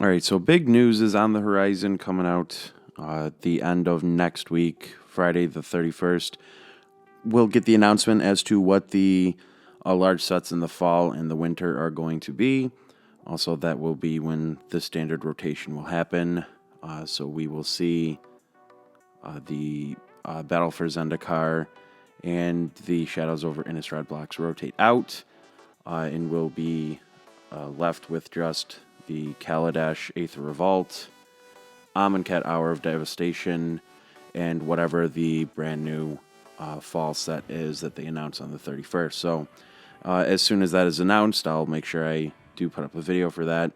All right, so big news is on the horizon coming out at the end of next week, Friday the 31st. We'll get the announcement as to what the large sets in the fall and the winter are going to be. Also, that will be when the standard rotation will happen. So we will see the Battle for Zendikar and the Shadows over Innistrad blocks rotate out, and we'll be left with just the Kaladesh Aether Revolt, Amonkhet Hour of Devastation, and whatever the brand new fall set is that they announce on the 31st. So as soon as that is announced, I'll make sure I do put up a video for that.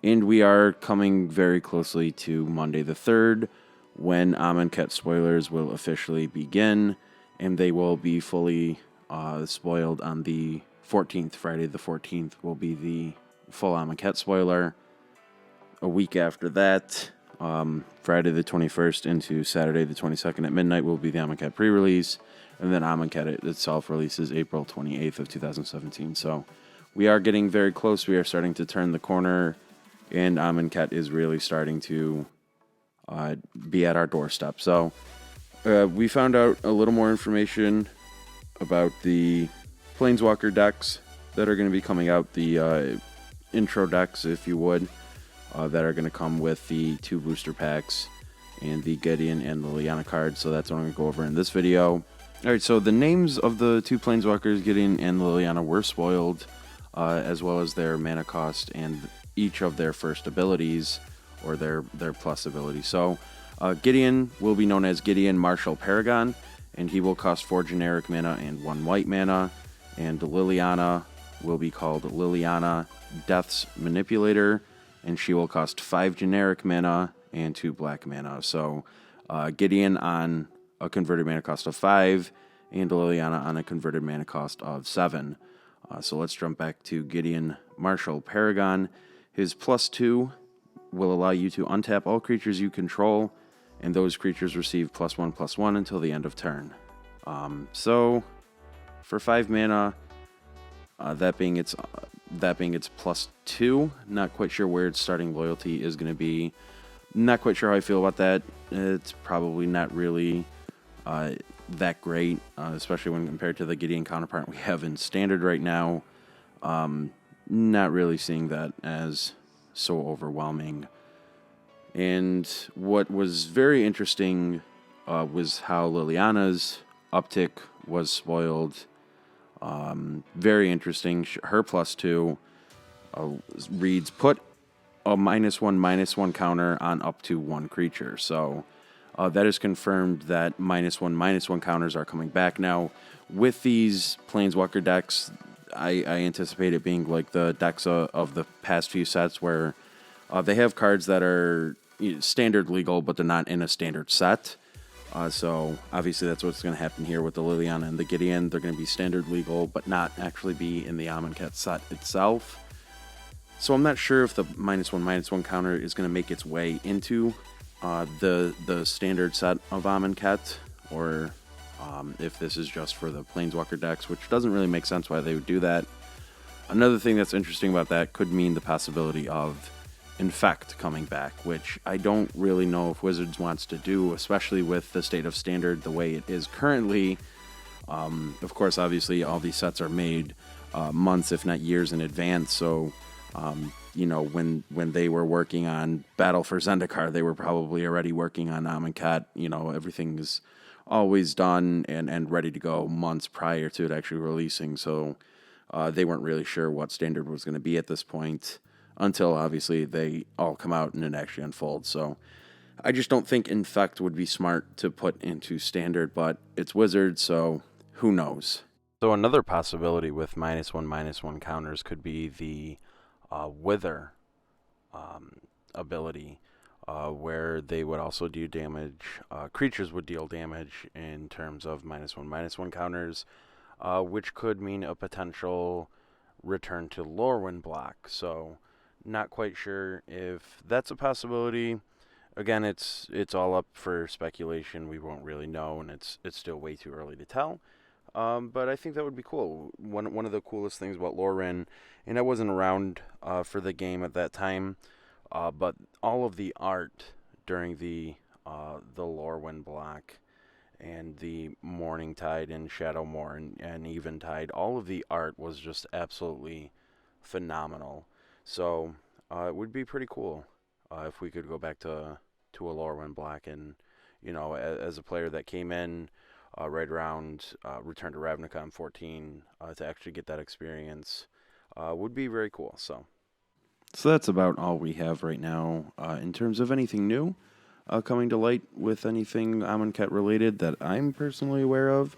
And we are coming very closely to Monday the 3rd, when Amonkhet spoilers will officially begin, and they will be fully spoiled on the 14th. Friday the 14th will be the full Amonkhet spoiler. A week after that, Friday the 21st into Saturday the 22nd at midnight will be the Amonkhet pre-release, and then Amonkhet itself releases April 28th of 2017. So we are getting very close. We are starting to turn the corner, and Amonkhet is really starting to be at our doorstep. So we found out a little more information about the Planeswalker decks that are going to be coming out, the intro decks, if you would, that are going to come with the 2 booster packs and the Gideon and the Liliana cards. So that's what I'm going to go over in this video. Alright, so the names of the 2 Planeswalkers, Gideon and Liliana, were spoiled, as well as their mana cost and each of their first abilities, or their plus ability. So Gideon will be known as Gideon Martial Paragon, and he will cost 4 generic mana and 1 white mana. And Liliana will be called Liliana Death's Manipulator, and she will cost 5 generic mana and 2 black mana. So Gideon on a converted mana cost of 5, and Liliana on a converted mana cost of 7. So let's jump back to Gideon Martial Paragon. His +2 will allow you to untap all creatures you control, and those creatures receive +1/+1 until the end of turn. So for 5 mana, that being its +2, not quite sure where its starting loyalty is going to be. Not quite sure how I feel about that. It's probably not really that great, especially when compared to the Gideon counterpart we have in Standard right now. Not really seeing that as so overwhelming. And what was very interesting was how Liliana's uptick was spoiled. Very interesting. Her +2 reads, put a -1/-1 counter on up to 1 creature. So that is confirmed that -1/-1 counters are coming back now. With these Planeswalker decks, I anticipate it being like the decks of the past few sets, where they have cards that are standard legal, but they're not in a standard set. So obviously that's what's going to happen here with the Liliana and the Gideon. They're going to be standard legal, but not actually be in the Amonkhet set itself. So I'm not sure if the -1/-1 counter is going to make its way into the standard set of Amonkhet, or if this is just for the Planeswalker decks, which doesn't really make sense why they would do that. Another thing that's interesting about that could mean the possibility of INFECT coming back, which I don't really know if Wizards wants to do, especially with the state of Standard the way it is currently. Of course, obviously, all these sets are made months, if not years in advance, so when they were working on Battle for Zendikar, they were probably already working on Amonkhet. Everything's always done and ready to go months prior to it actually releasing, so they weren't really sure what Standard was going to be at this point, until obviously they all come out and it actually unfolds. So I just don't think INFECT would be smart to put into Standard, but it's Wizards, so who knows. So another possibility with -1/-1 counters could be the Wither ability, where they would also do damage. Creatures would deal damage in terms of -1/-1 counters, which could mean a potential return to Lorwyn block. So not quite sure if that's a possibility. Again, it's all up for speculation. We won't really know, and it's still way too early to tell. But I think that would be cool. One of the coolest things about Lorwyn, and I wasn't around for the game at that time, But all of the art during the Lorwyn block and the Morning Tide and Shadowmoor and Eventide, all of the art was just absolutely phenomenal. So it would be pretty cool if we could go back to a Lorwyn block, and as a player that came in right around Return to Ravnica 14 to actually get that experience would be very cool. So that's about all we have right now in terms of anything new coming to light with anything Amonkhet related that I'm personally aware of.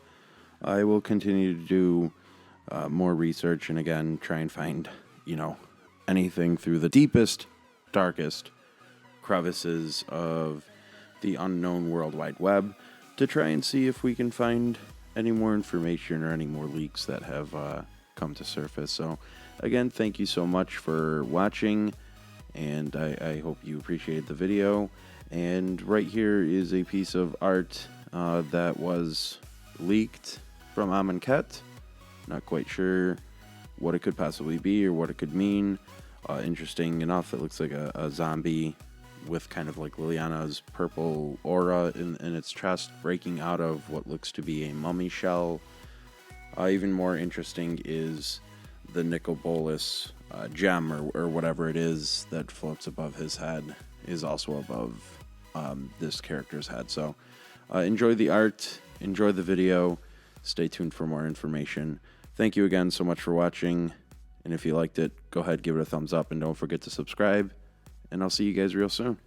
I will continue to do more research and again try and find, anything through the deepest, darkest crevices of the unknown World Wide Web to try and see if we can find any more information or any more leaks that have come to surface. So again, thank you so much for watching, and I hope you appreciated the video. And right here is a piece of art that was leaked from Amonkhet. Not quite sure what it could possibly be or what it could mean. Interesting enough, it looks like a zombie with kind of like Liliana's purple aura in its chest, breaking out of what looks to be a mummy shell. Even more interesting is the Nicol Bolas gem or whatever it is that floats above his head is also above this character's head. So enjoy the art, enjoy the video, stay tuned for more information. Thank you again so much for watching, and if you liked it, go ahead, give it a thumbs up, and don't forget to subscribe, and I'll see you guys real soon.